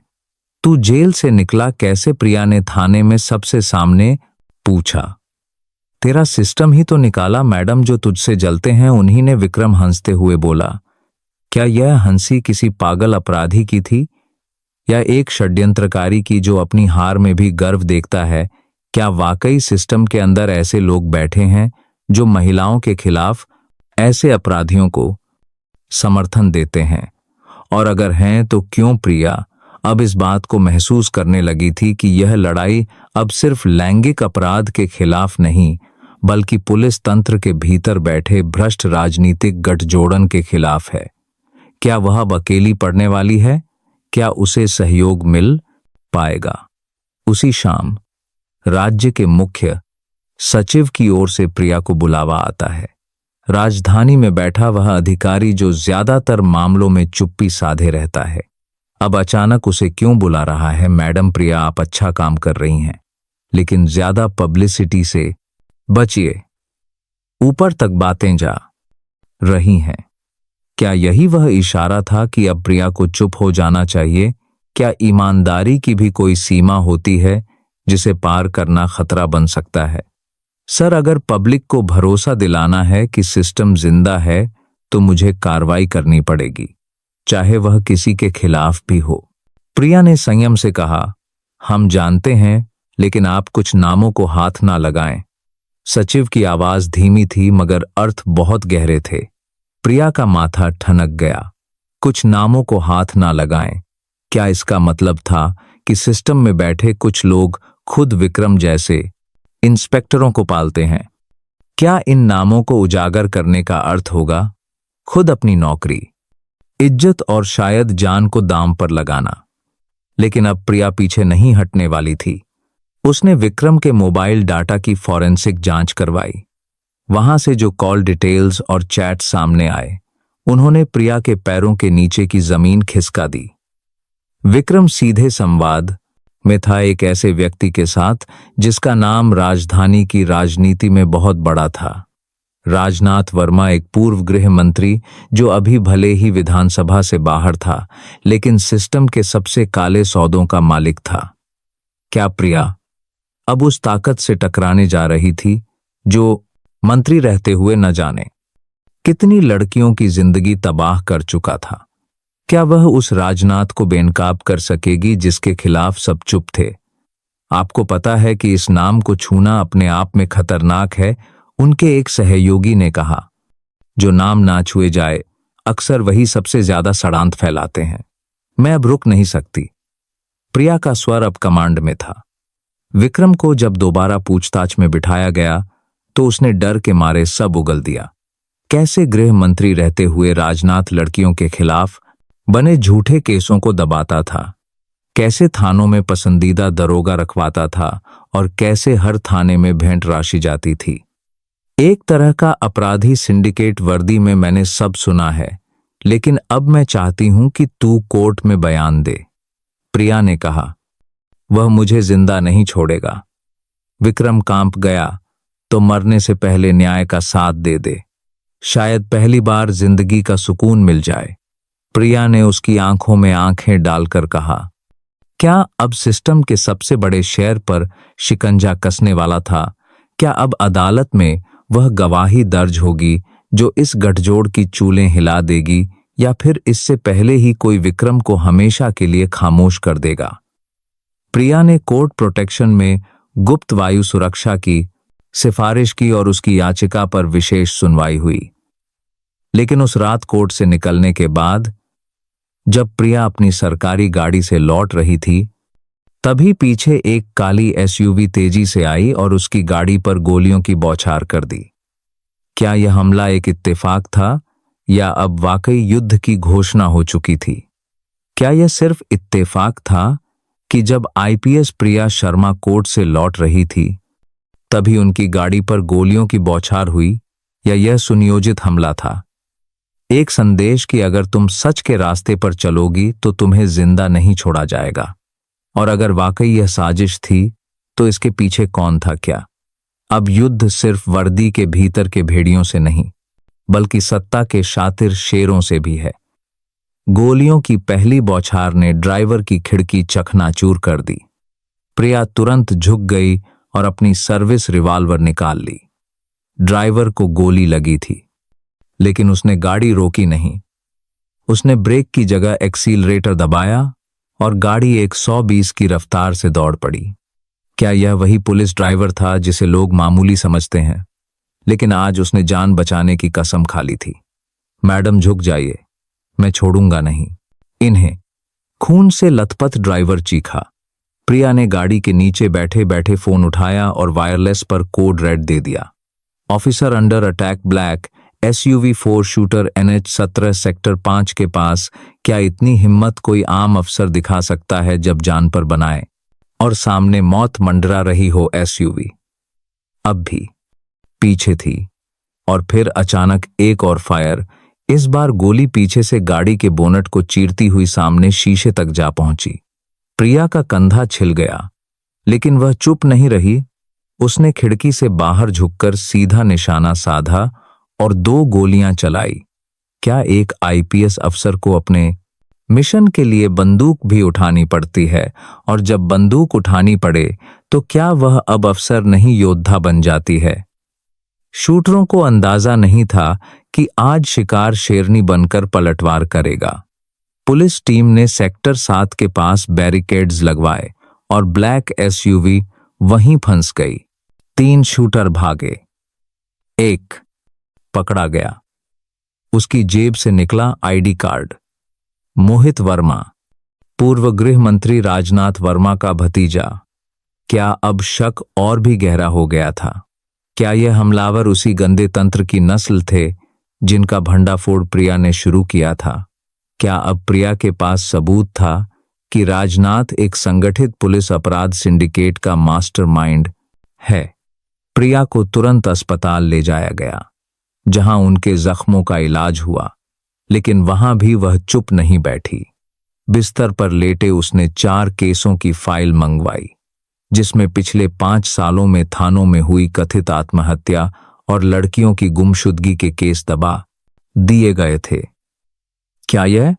तू जेल से निकला कैसे? प्रिया ने थाने में सबसे सामने पूछा। तेरा सिस्टम ही तो निकाला मैडम, जो तुझसे जलते हैं उन्हीं ने, विक्रम हंसते हुए बोला। क्या यह हंसी किसी पागल अपराधी की थी या एक षड्यंत्रकारी की जो अपनी हार में भी गर्व देखता है? क्या वाकई सिस्टम के अंदर ऐसे लोग बैठे हैं जो महिलाओं के खिलाफ ऐसे अपराधियों को समर्थन देते हैं? और अगर हैं तो क्यों प्रिया अब इस बात को महसूस करने लगी थी कि यह लड़ाई अब सिर्फ लैंगिक अपराध के खिलाफ नहीं, बल्कि पुलिस तंत्र के भीतर बैठे भ्रष्ट राजनीतिक गठजोड़न के खिलाफ है? क्या वह अब अकेली पड़ने वाली है? क्या उसे सहयोग मिल पाएगा? उसी शाम राज्य के मुख्य सचिव की ओर से प्रिया को बुलावा आता है। राजधानी में बैठा वह अधिकारी जो ज्यादातर मामलों में चुप्पी साधे रहता है, अब अचानक उसे क्यों बुला रहा है? मैडम प्रिया, आप अच्छा काम कर रही हैं, लेकिन ज्यादा पब्लिसिटी से बचिए। ऊपर तक बातें जा रही हैं। क्या यही वह इशारा था कि अब प्रिया को चुप हो जाना चाहिए? क्या ईमानदारी की भी कोई सीमा होती है जिसे पार करना खतरा बन सकता है? सर, अगर पब्लिक को भरोसा दिलाना है कि सिस्टम जिंदा है तो मुझे कार्रवाई करनी पड़ेगी, चाहे वह किसी के खिलाफ भी हो। प्रिया ने संयम से कहा, हम जानते हैं, लेकिन आप कुछ नामों को हाथ ना लगाएं। सचिव की आवाज धीमी थी मगर अर्थ बहुत गहरे थे। प्रिया का माथा ठनक गया। कुछ नामों को हाथ ना लगाएं। क्या इसका मतलब था कि सिस्टम में बैठे कुछ लोग खुद विक्रम जैसे इंस्पेक्टरों को पालते हैं? क्या इन नामों को उजागर करने का अर्थ होगा खुद अपनी नौकरी, इज्जत और शायद जान को दांव पर लगाना? लेकिन अब प्रिया पीछे नहीं हटने वाली थी। उसने विक्रम के मोबाइल डाटा की फॉरेंसिक जांच करवाई। वहां से जो कॉल डिटेल्स और चैट सामने आए, उन्होंने प्रिया के पैरों के नीचे की जमीन खिसका दी। विक्रम सीधे संवाद में था एक ऐसे व्यक्ति के साथ जिसका नाम राजधानी की राजनीति में बहुत बड़ा था। राजनाथ वर्मा, एक पूर्व गृह मंत्री जो अभी भले ही विधानसभा से बाहर था, लेकिन सिस्टम के सबसे काले सौदों का मालिक था। क्या प्रिया अब उस ताकत से टकराने जा रही थी जो मंत्री रहते हुए न जाने कितनी लड़कियों की जिंदगी तबाह कर चुका था? क्या वह उस राजनाथ को बेनकाब कर सकेगी जिसके खिलाफ सब चुप थे? आपको पता है कि इस नाम को छूना अपने आप में खतरनाक है, उनके एक सहयोगी ने कहा। जो नाम ना छुए जाए, अक्सर वही सबसे ज्यादा षड्यंत्र फैलाते हैं। मैं अब रुक नहीं सकती। प्रिया का स्वर अब कमांड में था। विक्रम को जब दोबारा पूछताछ में बिठाया गया तो उसने डर के मारे सब उगल दिया। कैसे गृह मंत्री रहते हुए राजनाथ लड़कियों के खिलाफ बने झूठे केसों को दबाता था, कैसे थानों में पसंदीदा दरोगा रखवाता था और कैसे हर थाने में भेंट राशि जाती थी। एक तरह का अपराधी सिंडिकेट वर्दी में मैंने सब सुना है, लेकिन अब मैं चाहती हूं कि तू कोर्ट में बयान दे। प्रिया ने कहा, वह मुझे जिंदा नहीं छोड़ेगा। विक्रम कांप गया तो मरने से पहले न्याय का साथ दे दे, शायद पहली बार जिंदगी का सुकून मिल जाए। प्रिया ने उसकी आंखों में आंखें डालकर कहा, क्या अब सिस्टम के सबसे बड़े शेयर पर शिकंजा कसने वाला था? क्या अब अदालत में वह गवाही दर्ज होगी जो इस गठजोड़ की चूलें हिला देगी, या फिर इससे पहले ही कोई विक्रम को हमेशा के लिए खामोश कर देगा? प्रिया ने कोर्ट प्रोटेक्शन में गुप्त वायु सुरक्षा की सिफारिश की और उसकी याचिका पर विशेष सुनवाई हुई। लेकिन उस रात कोर्ट से निकलने के बाद जब प्रिया अपनी सरकारी गाड़ी से लौट रही थी, तभी पीछे एक काली एसयूवी तेजी से आई और उसकी गाड़ी पर गोलियों की बौछार कर दी। क्या यह हमला एक इत्तेफाक था या अब वाकई युद्ध की घोषणा हो चुकी थी? क्या यह सिर्फ इत्तेफाक था कि जब आईपीएस प्रिया शर्मा कोर्ट से लौट रही थी तभी उनकी गाड़ी पर गोलियों की बौछार हुई, या यह सुनियोजित हमला था? एक संदेश कि अगर तुम सच के रास्ते पर चलोगी तो तुम्हें जिंदा नहीं छोड़ा जाएगा। और अगर वाकई यह साजिश थी तो इसके पीछे कौन था? क्या अब युद्ध सिर्फ वर्दी के भीतर के भेड़ियों से नहीं, बल्कि सत्ता के शातिर शेरों से भी है? गोलियों की पहली बौछार ने ड्राइवर की खिड़की चकनाचूर कर दी। प्रिया तुरंत झुक गई और अपनी सर्विस रिवॉल्वर निकाल ली। ड्राइवर को गोली लगी थी, लेकिन उसने गाड़ी रोकी नहीं। उसने ब्रेक की जगह एक्सीलरेटर दबाया और गाड़ी 120 की रफ्तार से दौड़ पड़ी। क्या यह वही पुलिस ड्राइवर था जिसे लोग मामूली समझते हैं, लेकिन आज उसने जान बचाने की कसम खा ली थी। मैडम झुक जाइए, मैं छोड़ूंगा नहीं इन्हें, खून से लथपथ ड्राइवर चीखा। प्रिया ने गाड़ी के नीचे बैठे बैठे फोन उठाया और वायरलेस पर कोड रेड दे दिया। Officer under attack black SUV 4 shooter NH17 sector 5 के पास। क्या इतनी हिम्मत कोई आम अफसर दिखा सकता है जब जान पर बनाए और सामने मौत मंडरा रही हो SUV। अब भी पीछे थी और फिर अचानक एक और फायर। इस बार गोली पीछे से गाड़ी के बोनट को चीरती हुई सामने शीशे तक जा पहुंची। प्रिया का कंधा छिल गया, लेकिन वह चुप नहीं रही। उसने खिड़की से बाहर झुककर सीधा निशाना साधा और 2 गोलियां चलाई। क्या एक IPS अफसर को अपने मिशन के लिए बंदूक भी उठानी पड़ती है, और जब बंदूक उठानी पड़े तो क्या वह अब अफसर नहीं योद्धा बन जाती है? शूटरों को अंदाजा नहीं था कि आज शिकार शेरनी बनकर पलटवार करेगा। पुलिस टीम ने सेक्टर 7 के पास बैरिकेड्स लगवाए और ब्लैक SUV वहीं फंस गई। 3 शूटर भागे, एक पकड़ा गया। उसकी जेब से निकला ID कार्ड। मोहित वर्मा, पूर्व गृह मंत्री राजनाथ वर्मा का भतीजा। क्या अब शक और भी गहरा हो गया था? क्या यह हमलावर उसी गंदे तंत्र की नस्ल थे जिनका भंडाफोड़ प्रिया ने शुरू किया था? क्या अब प्रिया के पास सबूत था कि राजनाथ एक संगठित पुलिस अपराध सिंडिकेट का मास्टरमाइंड है? प्रिया को तुरंत अस्पताल ले जाया गया, जहां उनके जख्मों का इलाज हुआ, लेकिन वहां भी वह चुप नहीं बैठी। बिस्तर पर लेटे उसने 4 केसों की फाइल मंगवाई, जिसमें पिछले 5 सालों में थानों में हुई कथित आत्महत्या और लड़कियों की गुमशुदगी के केस दबा दिए गए थे। क्या यह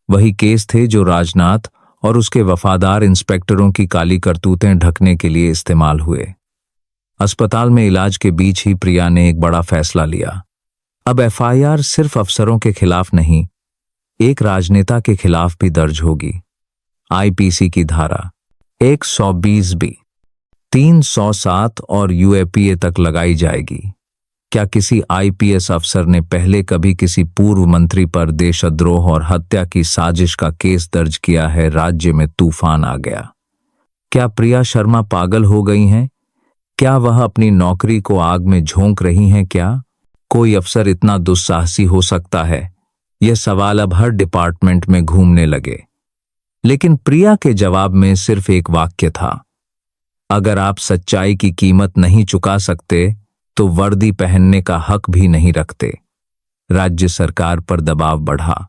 वही केस थे जो राजनाथ और उसके वफादार इंस्पेक्टरों की काली करतूतें ढकने के लिए इस्तेमाल हुए? अस्पताल में इलाज के बीच ही प्रिया ने एक बड़ा फैसला लिया। अब FIR सिर्फ अफसरों के खिलाफ नहीं, एक राजनेता के खिलाफ भी दर्ज होगी। IPC की धारा 120B, 307 और UAPA तक लगाई जाएगी। क्या किसी IPS अफसर ने पहले कभी किसी पूर्व मंत्री पर देशद्रोह और हत्या की साजिश का केस दर्ज किया है? राज्य में तूफान आ गया। क्या प्रिया शर्मा पागल हो गई हैं? क्या वह अपनी नौकरी को आग में झोंक रही हैं? क्या कोई अफसर इतना दुस्साहसी हो सकता है? यह सवाल अब हर डिपार्टमेंट में घूमने लगे। लेकिन प्रिया के जवाब में सिर्फ एक वाक्य था, अगर आप सच्चाई की कीमत नहीं चुका सकते तो वर्दी पहनने का हक भी नहीं रखते। राज्य सरकार पर दबाव बढ़ा।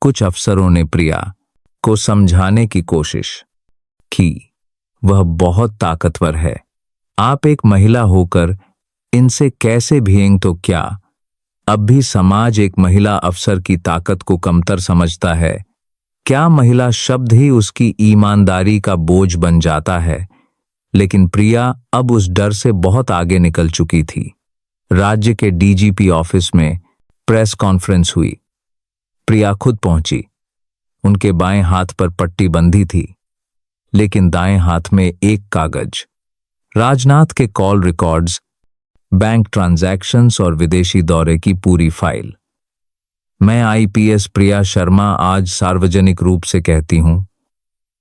कुछ अफसरों ने प्रिया को समझाने की कोशिश की, वह बहुत ताकतवर है, आप एक महिला होकर इनसे कैसे भिड़ेंगे? तो क्या अब भी समाज एक महिला अफसर की ताकत को कमतर समझता है? क्या महिला शब्द ही उसकी ईमानदारी का बोझ बन जाता है? लेकिन प्रिया अब उस डर से बहुत आगे निकल चुकी थी। राज्य के DGP ऑफिस में प्रेस कॉन्फ्रेंस हुई। प्रिया खुद पहुंची। उनके बाएं हाथ पर पट्टी बंधी थी, लेकिन दाएं हाथ में एक कागज, राजनाथ के कॉल रिकॉर्ड्स, बैंक ट्रांजैक्शंस और विदेशी दौरे की पूरी फाइल। मैं IPS प्रिया शर्मा आज सार्वजनिक रूप से कहती हूं,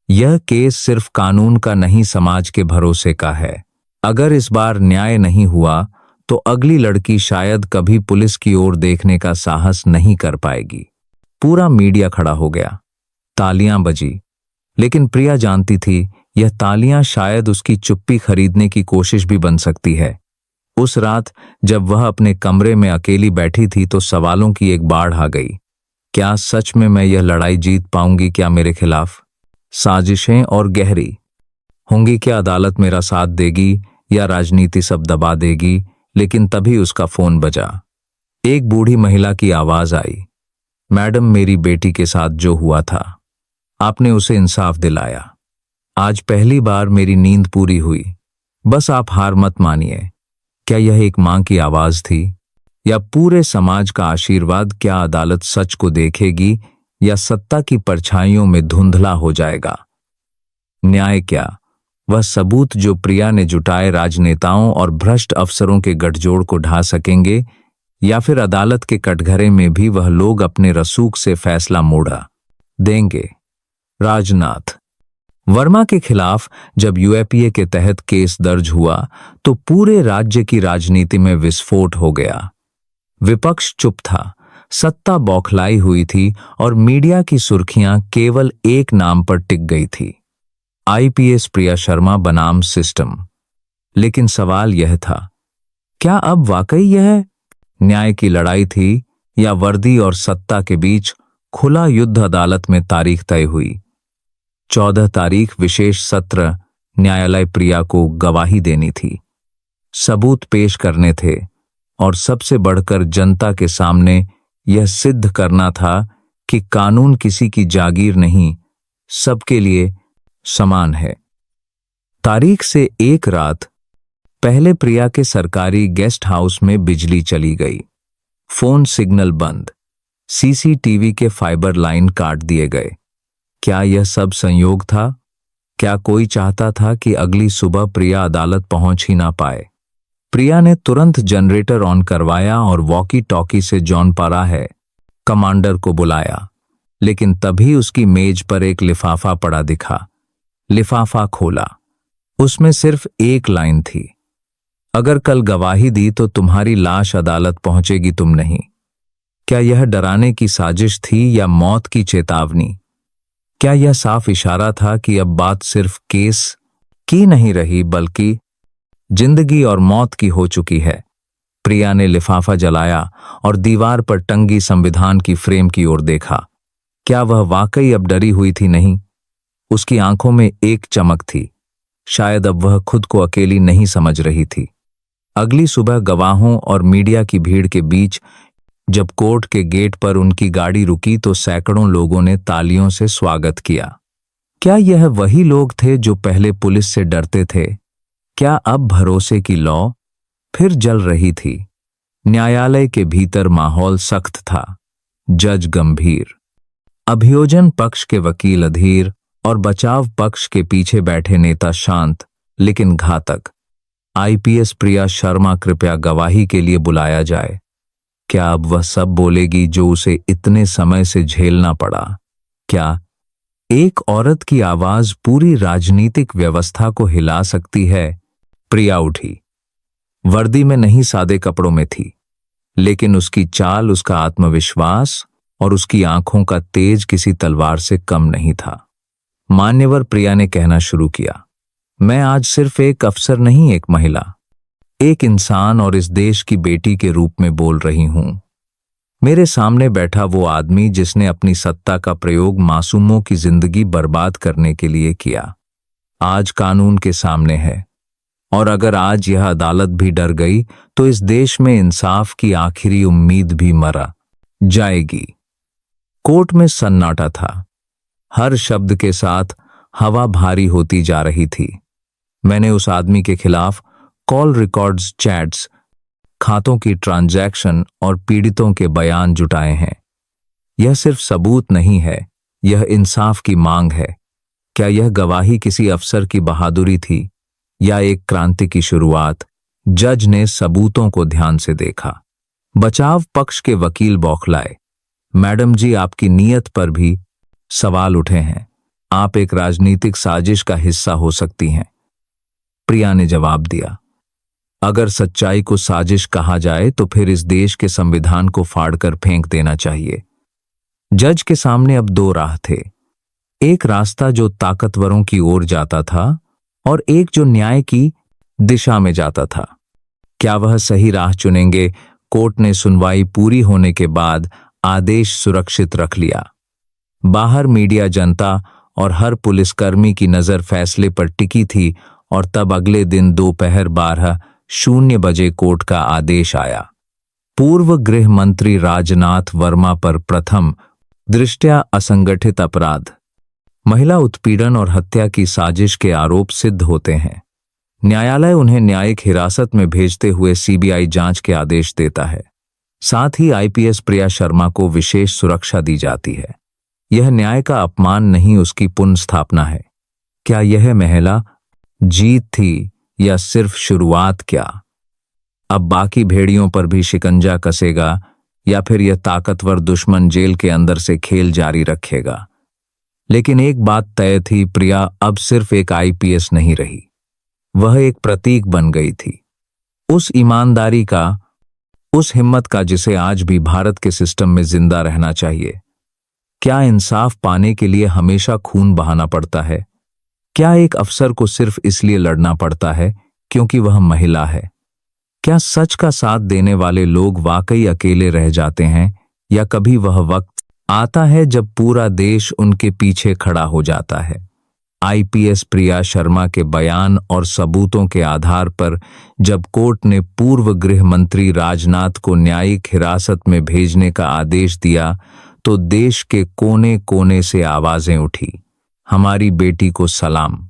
यह केस सिर्फ कानून का नहीं, समाज के भरोसे का है। अगर इस बार न्याय नहीं हुआ तो अगली लड़की शायद कभी पुलिस की ओर देखने का साहस नहीं कर पाएगी। पूरा मीडिया खड़ा हो गया, तालियां बजी, लेकिन प्रिया जानती थी यह तालियां शायद उसकी चुप्पी खरीदने की कोशिश भी बन सकती है। उस रात जब वह अपने कमरे में अकेली बैठी थी तो सवालों की एक बाढ़ आ गई। क्या सच में मैं यह लड़ाई जीत पाऊंगी? क्या मेरे खिलाफ साजिशें और गहरी होंगी? क्या अदालत मेरा साथ देगी या राजनीति सब दबा देगी? लेकिन तभी उसका फोन बजा। एक बूढ़ी महिला की आवाज आई, मैडम, मेरी बेटी के साथ जो हुआ था, आपने उसे इंसाफ दिलाया। आज पहली बार मेरी नींद पूरी हुई। बस आप हार मत मानिए। क्या यह एक मां की आवाज थी या पूरे समाज का आशीर्वाद? क्या अदालत सच को देखेगी या सत्ता की परछाइयों में धुंधला हो जाएगा? न्याय क्या वह सबूत जो प्रिया ने जुटाए राजनेताओं और भ्रष्ट अफसरों के गठजोड़ को ढा सकेंगे, या फिर अदालत के कटघरे में भी वह लोग अपने रसूख से फैसला मोड़ा देंगे। राजनाथ वर्मा के खिलाफ जब यूएपीए के तहत केस दर्ज हुआ तो पूरे राज्य की राजनीति में विस्फोट हो गया। विपक्ष चुप था, सत्ता बौखलाई हुई थी और मीडिया की सुर्खियां केवल एक नाम पर टिक गई थी, आईपीएस प्रिया शर्मा बनाम सिस्टम। लेकिन सवाल यह था, क्या अब वाकई यह न्याय की लड़ाई थी या वर्दी और सत्ता के बीच खुला युद्ध? अदालत में तारीख तय हुई। 14 तारीख विशेष सत्र न्यायालय प्रिया को गवाही देनी थी, सबूत पेश करने थे और सबसे बढ़कर जनता के सामने यह सिद्ध करना था कि कानून किसी की जागीर नहीं, सबके लिए समान है। तारीख से एक रात पहले प्रिया के सरकारी गेस्ट हाउस में बिजली चली गई, फोन सिग्नल बंद, सीसीटीवी के फाइबर लाइन काट दिए गए। क्या यह सब संयोग था? क्या कोई चाहता था कि अगली सुबह प्रिया अदालत पहुंच ही ना पाए? प्रिया ने तुरंत जनरेटर ऑन करवाया और वॉकी टॉकी से जॉन पाराहे कमांडर को बुलाया, लेकिन तभी उसकी मेज पर एक लिफाफा पड़ा दिखा। लिफाफा खोला, उसमें सिर्फ एक लाइन थी, अगर कल गवाही दी तो तुम्हारी लाश अदालत पहुंचेगी, तुम नहीं। क्या यह डराने की साजिश थी या मौत की चेतावनी? क्या यह साफ इशारा था कि अब बात सिर्फ केस की नहीं रही बल्कि जिंदगी और मौत की हो चुकी है? प्रिया ने लिफाफा जलाया और दीवार पर टंगी संविधान की फ्रेम की ओर देखा। क्या वह वाकई अब डरी हुई थी? नहीं, उसकी आंखों में एक चमक थी, शायद अब वह खुद को अकेली नहीं समझ रही थी। अगली सुबह गवाहों और मीडिया की भीड़ के बीच जब कोर्ट के गेट पर उनकी गाड़ी रुकी तो सैकड़ों लोगों ने तालियों से स्वागत किया। क्या यह वही लोग थे जो पहले पुलिस से डरते थे? क्या अब भरोसे की लौ फिर जल रही थी? न्यायालय के भीतर माहौल सख्त था, जज गंभीर, अभियोजन पक्ष के वकील अधीर और बचाव पक्ष के पीछे बैठे नेता शांत लेकिन घातक। आईपीएस प्रिया शर्मा, कृपया गवाही के लिए बुलाया जाए। क्या अब वह सब बोलेगी जो उसे इतने समय से झेलना पड़ा? क्या एक औरत की आवाज पूरी राजनीतिक व्यवस्था को हिला सकती है? प्रिया उठी, वर्दी में नहीं, सादे कपड़ों में थी, लेकिन उसकी चाल, उसका आत्मविश्वास और उसकी आंखों का तेज किसी तलवार से कम नहीं था। मान्यवर, प्रिया ने कहना शुरू किया, मैं आज सिर्फ एक अफसर नहीं, एक महिला, एक इंसान और इस देश की बेटी के रूप में बोल रही हूं। मेरे सामने बैठा वो आदमी जिसने अपनी सत्ता का प्रयोग मासूमों की जिंदगी बर्बाद करने के लिए किया, आज कानून के सामने है। और अगर आज यह अदालत भी डर गई तो इस देश में इंसाफ की आखिरी उम्मीद भी मरा जाएगी। कोर्ट में सन्नाटा था, हर शब्द के साथ हवा भारी होती जा रही थी। मैंने उस आदमी के खिलाफ कॉल रिकॉर्ड्स, चैट्स, खातों की ट्रांजैक्शन और पीड़ितों के बयान जुटाए हैं। यह सिर्फ सबूत नहीं है, यह इंसाफ की मांग है। क्या यह गवाही किसी अफसर की बहादुरी थी या एक क्रांति की शुरुआत? जज ने सबूतों को ध्यान से देखा। बचाव पक्ष के वकील बौखलाए, मैडम जी, आपकी नीयत पर भी सवाल उठे हैं, आप एक राजनीतिक साजिश का हिस्सा हो सकती हैं। प्रिया ने जवाब दिया, अगर सच्चाई को साजिश कहा जाए तो फिर इस देश के संविधान को फाड़कर फेंक देना चाहिए। जज के सामने अब दो राह थे, एक रास्ता जो ताकतवरों की ओर जाता था और एक जो न्याय की दिशा में जाता था। क्या वह सही राह चुनेंगे? कोर्ट ने सुनवाई पूरी होने के बाद आदेश सुरक्षित रख लिया। बाहर मीडिया, जनता और हर पुलिसकर्मी की नजर फैसले पर टिकी थी और तब अगले दिन दोपहर 12:00 कोर्ट का आदेश आया। पूर्व गृह मंत्री राजनाथ वर्मा पर प्रथम दृष्टया असंगठित अपराध, महिला उत्पीड़न और हत्या की साजिश के आरोप सिद्ध होते हैं। न्यायालय उन्हें न्यायिक हिरासत में भेजते हुए सीबीआई जांच के आदेश देता है। साथ ही आईपीएस प्रिया शर्मा को विशेष सुरक्षा दी जाती है। यह न्याय का अपमान नहीं, उसकी पुनर्स्थापना है। क्या यह महिला जीत थी या सिर्फ शुरुआत क्या? अब बाकी भेड़ियों पर भी शिकंजा कसेगा या फिर यह ताकतवर दुश्मन जेल के अंदर से खेल जारी रखेगा? लेकिन एक बात तय थी, प्रिया अब सिर्फ एक आईपीएस नहीं रही, वह एक प्रतीक बन गई थी। उस ईमानदारी का, उस हिम्मत का जिसे आज भी भारत के सिस्टम में जिंदा रहना चाहिए। क्या इंसाफ पाने के लिए हमेशा खून बहाना पड़ता है? क्या एक अफसर को सिर्फ इसलिए लड़ना पड़ता है क्योंकि वह महिला है? क्या सच का साथ देने वाले लोग वाकई अकेले रह जाते हैं, या कभी वह वक्त आता है जब पूरा देश उनके पीछे खड़ा हो जाता है? आईपीएस प्रिया शर्मा के बयान और सबूतों के आधार पर जब कोर्ट ने पूर्व गृह मंत्री राजनाथ को न्यायिक हिरासत में भेजने का आदेश दिया, तो देश के कोने कोने से आवाजें उठी, हमारी बेटी को सलाम।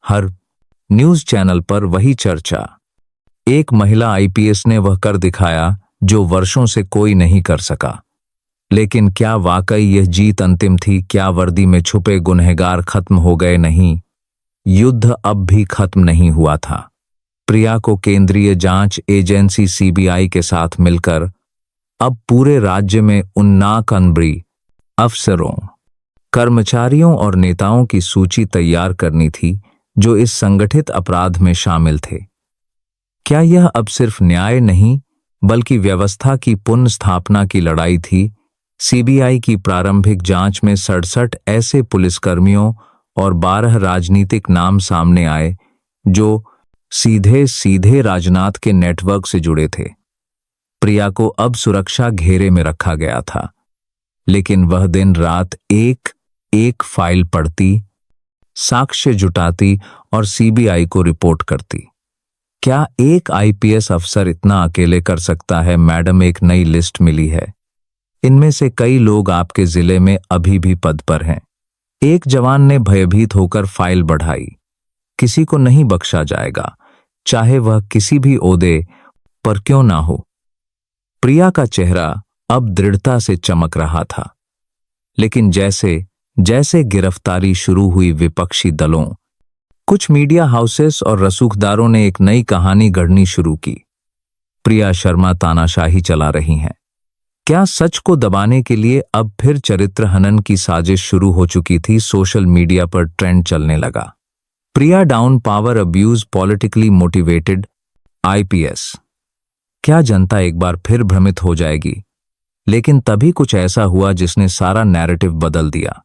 हर न्यूज चैनल पर वही चर्चा, एक महिला आईपीएस ने वह कर दिखाया जो वर्षों से कोई नहीं कर सका। लेकिन क्या वाकई यह जीत अंतिम थी? क्या वर्दी में छुपे गुनहगार खत्म हो गए? नहीं, युद्ध अब भी खत्म नहीं हुआ था। प्रिया को केंद्रीय जांच एजेंसी सीबीआई के साथ मिलकर अब पूरे राज्य में उन नाकानबरी अफसरों, कर्मचारियों और नेताओं की सूची तैयार करनी थी जो इस संगठित अपराध में शामिल थे। क्या यह अब सिर्फ न्याय नहीं बल्कि व्यवस्था की पुनर्स्थापना की लड़ाई थी? सीबीआई की प्रारंभिक जांच में 67 ऐसे पुलिसकर्मियों और 12 राजनीतिक नाम सामने आए जो सीधे सीधे राजनाथ के नेटवर्क से जुड़े थे। प्रिया को अब सुरक्षा घेरे में रखा गया था, लेकिन वह दिन रात एक एक फाइल पढ़ती, साक्ष्य जुटाती और सीबीआई को रिपोर्ट करती। क्या एक आईपीएस अफसर इतना अकेले कर सकता है? मैडम, एक नई लिस्ट मिली है। इनमें से कई लोग आपके जिले में अभी भी पद पर हैं। एक जवान ने भयभीत होकर फाइल बढ़ाई। किसी को नहीं बख्शा जाएगा, चाहे वह किसी भी ओहदे पर क्यों ना हो। प्रिया का चेहरा अब दृढ़ता से चमक रहा था, लेकिन जैसे जैसे गिरफ्तारी शुरू हुई, विपक्षी दलों, कुछ मीडिया हाउसेस और रसूखदारों ने एक नई कहानी गढ़नी शुरू की। प्रिया शर्मा तानाशाही चला रही हैं। क्या सच को दबाने के लिए अब फिर चरित्र हनन की साजिश शुरू हो चुकी थी? सोशल मीडिया पर ट्रेंड चलने लगा, Priya down, power abuse, politically motivated IPS. क्या जनता एक बार फिर भ्रमित हो जाएगी? लेकिन तभी कुछ ऐसा हुआ जिसने सारा नैरेटिव बदल दिया।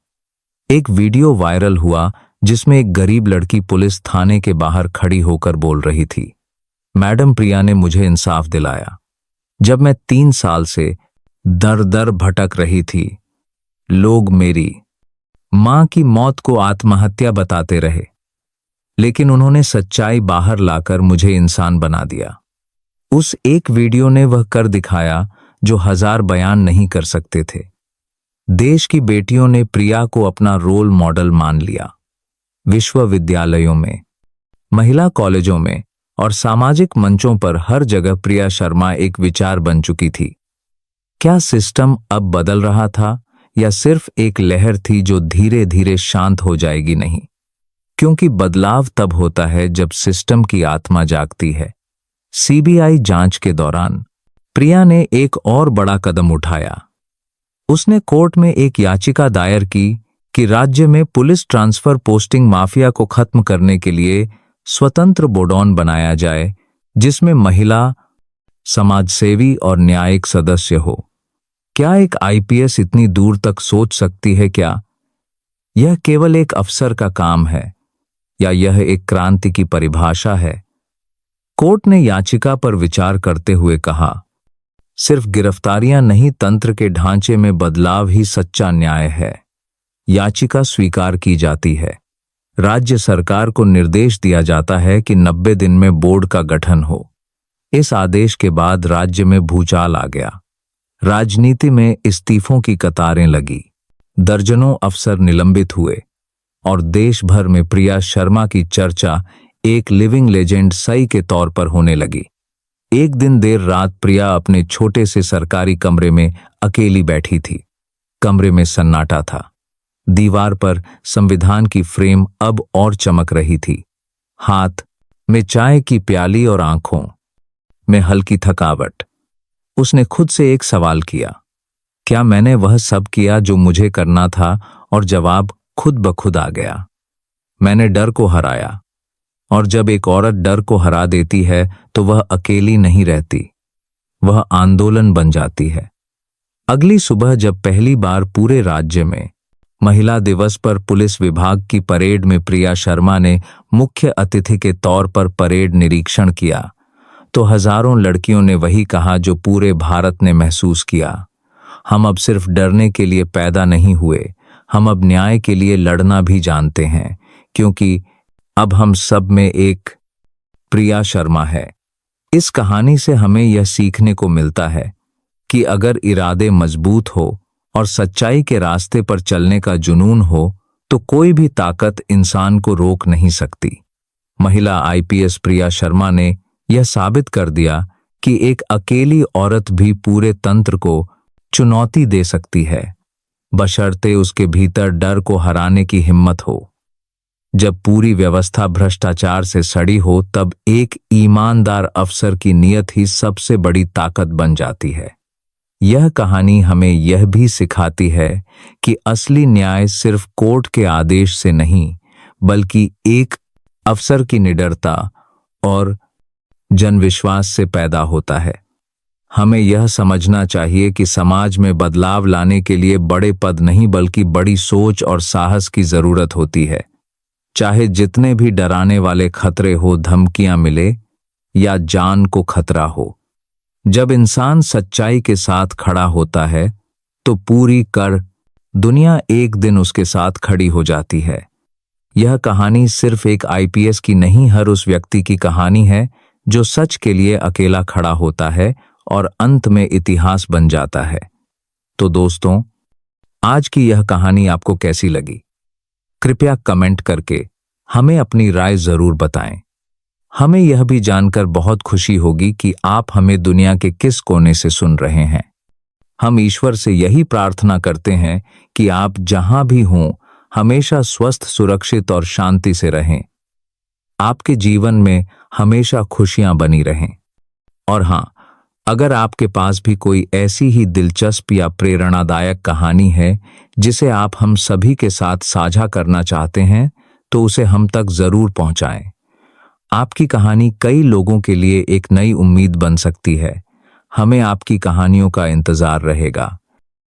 एक वीडियो वायरल हुआ जिसमें एक गरीब लड़की पुलिस थाने के बाहर खड़ी होकर बोल रही थी, मैडम, प्रिया ने मुझे इंसाफ दिलाया। जब मैं 3 साल से दर दर भटक रही थी, लोग मेरी मां की मौत को आत्महत्या बताते रहे, लेकिन उन्होंने सच्चाई बाहर लाकर मुझे इंसान बना दिया। उस एक वीडियो ने वह कर दिखाया जो 1000 बयान नहीं कर सकते थे। देश की बेटियों ने प्रिया को अपना रोल मॉडल मान लिया। विश्वविद्यालयों में, महिला कॉलेजों में और सामाजिक मंचों पर हर जगह प्रिया शर्मा एक विचार बन चुकी थी। क्या सिस्टम अब बदल रहा था या सिर्फ एक लहर थी जो धीरे धीरे शांत हो जाएगी? नहीं, क्योंकि बदलाव तब होता है जब सिस्टम की आत्मा जागती है। सीबीआई जांच के दौरान प्रिया ने एक और बड़ा कदम उठाया। उसने कोर्ट में एक याचिका दायर की कि राज्य में पुलिस ट्रांसफर पोस्टिंग माफिया को खत्म करने के लिए स्वतंत्र बोर्ड बनाया जाए, जिसमें महिला, समाजसेवी और न्यायिक सदस्य हो। क्या एक आईपीएस इतनी दूर तक सोच सकती है? क्या यह केवल एक अफसर का काम है या यह एक क्रांति की परिभाषा है? कोर्ट ने याचिका पर विचार करते हुए कहा, सिर्फ गिरफ्तारियां नहीं, तंत्र के ढांचे में बदलाव ही सच्चा न्याय है। याचिका स्वीकार की जाती है। राज्य सरकार को निर्देश दिया जाता है कि 90 दिन में बोर्ड का गठन हो। इस आदेश के बाद राज्य में भूचाल आ गया। राजनीति में इस्तीफों की कतारें लगी, दर्जनों अफसर निलंबित हुए और देश भर में प्रिया शर्मा की चर्चा एक लिविंग लेजेंड सई के तौर पर होने लगी। एक दिन देर रात प्रिया अपने छोटे से सरकारी कमरे में अकेली बैठी थी। कमरे में सन्नाटा था। दीवार पर संविधान की फ्रेम अब और चमक रही थी। हाथ में चाय की प्याली और आंखों में हल्की थकावट। उसने खुद से एक सवाल किया, क्या मैंने वह सब किया जो मुझे करना था? और जवाब खुद ब खुद आ गया, मैंने डर को हराया। और जब एक औरत डर को हरा देती है तो वह अकेली नहीं रहती, वह आंदोलन बन जाती है। अगली सुबह जब पहली बार पूरे राज्य में महिला दिवस पर पुलिस विभाग की परेड में प्रिया शर्मा ने मुख्य अतिथि के तौर पर परेड निरीक्षण किया, तो हजारों लड़कियों ने वही कहा जो पूरे भारत ने महसूस किया, हम अब सिर्फ डरने के लिए पैदा नहीं हुए, हम अब न्याय के लिए लड़ना भी जानते हैं, क्योंकि अब हम सब में एक प्रिया शर्मा है। इस कहानी से हमें यह सीखने को मिलता है कि अगर इरादे मजबूत हो और सच्चाई के रास्ते पर चलने का जुनून हो तो कोई भी ताकत इंसान को रोक नहीं सकती। महिला आईपीएस प्रिया शर्मा ने यह साबित कर दिया कि एक अकेली औरत भी पूरे तंत्र को चुनौती दे सकती है, बशर्ते उसके भीतर डर को हराने की हिम्मत हो। जब पूरी व्यवस्था भ्रष्टाचार से सड़ी हो तब एक ईमानदार अफसर की नीयत ही सबसे बड़ी ताकत बन जाती है। यह कहानी हमें यह भी सिखाती है कि असली न्याय सिर्फ कोर्ट के आदेश से नहीं, बल्कि एक अफसर की निडरता और जनविश्वास से पैदा होता है। हमें यह समझना चाहिए कि समाज में बदलाव लाने के लिए बड़े पद नहीं बल्कि बड़ी सोच और साहस की जरूरत होती है। चाहे जितने भी डराने वाले खतरे हो, धमकियां मिले या जान को खतरा हो, जब इंसान सच्चाई के साथ खड़ा होता है तो पूरी कर दुनिया एक दिन उसके साथ खड़ी हो जाती है। यह कहानी सिर्फ एक आईपीएस की नहीं, हर उस व्यक्ति की कहानी है जो सच के लिए अकेला खड़ा होता है और अंत में इतिहास बन जाता है। तो दोस्तों, आज की यह कहानी आपको कैसी लगी? कृपया कमेंट करके हमें अपनी राय जरूर बताएं। हमें यह भी जानकर बहुत खुशी होगी कि आप हमें दुनिया के किस कोने से सुन रहे हैं। हम ईश्वर से यही प्रार्थना करते हैं कि आप जहां भी हों हमेशा स्वस्थ, सुरक्षित और शांति से रहें। आपके जीवन में हमेशा खुशियां बनी रहें। और हां, अगर आपके पास भी कोई ऐसी ही दिलचस्प या प्रेरणादायक कहानी है जिसे आप हम सभी के साथ साझा करना चाहते हैं तो उसे हम तक जरूर पहुंचाएं। आपकी कहानी कई लोगों के लिए एक नई उम्मीद बन सकती है। हमें आपकी कहानियों का इंतजार रहेगा।